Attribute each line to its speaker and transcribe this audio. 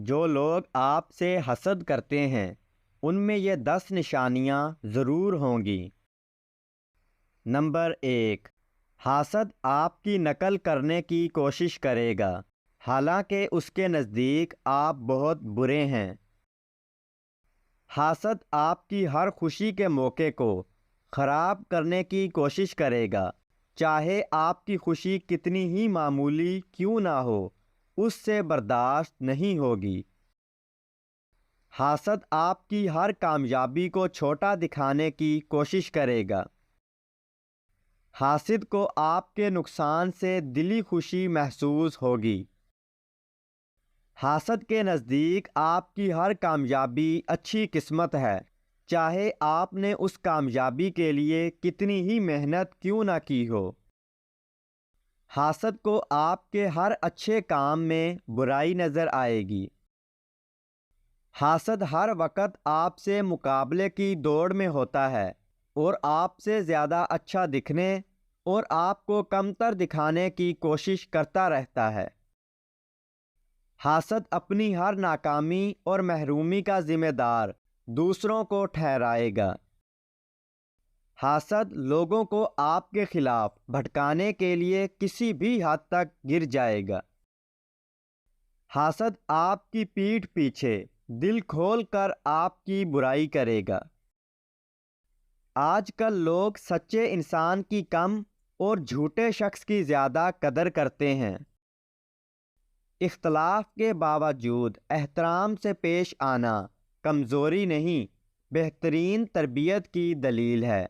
Speaker 1: جو لوگ آپ سے حسد کرتے ہیں ان میں یہ 10 نشانیاں ضرور ہوں گی۔ نمبر 1، حاسد آپ کی نقل کرنے کی کوشش کرے گا، حالانکہ اس کے نزدیک آپ بہت برے ہیں۔ حاسد آپ کی ہر خوشی کے موقع کو خراب کرنے کی کوشش کرے گا، چاہے آپ کی خوشی کتنی ہی معمولی کیوں نہ ہو، اس سے برداشت نہیں ہوگی۔ حاسد آپ کی ہر کامیابی کو چھوٹا دکھانے کی کوشش کرے گا۔ حاسد کو آپ کے نقصان سے دلی خوشی محسوس ہوگی۔ حاسد کے نزدیک آپ کی ہر کامیابی اچھی قسمت ہے، چاہے آپ نے اس کامیابی کے لیے کتنی ہی محنت کیوں نہ کی ہو۔ حاسد کو آپ کے ہر اچھے کام میں برائی نظر آئے گی۔ حاسد ہر وقت آپ سے مقابلے کی دوڑ میں ہوتا ہے اور آپ سے زیادہ اچھا دکھنے اور آپ کو کمتر دکھانے کی کوشش کرتا رہتا ہے۔ حاسد اپنی ہر ناکامی اور محرومی کا ذمہ دار دوسروں کو ٹھہرائے گا۔ حاسد لوگوں کو آپ کے خلاف بھٹکانے کے لیے کسی بھی حد تک گر جائے گا۔ حاسد آپ کی پیٹھ پیچھے دل کھول کر آپ کی برائی کرے گا۔ آج کل لوگ سچے انسان کی کم اور جھوٹے شخص کی زیادہ قدر کرتے ہیں۔ اختلاف کے باوجود احترام سے پیش آنا کمزوری نہیں، بہترین تربیت کی دلیل ہے۔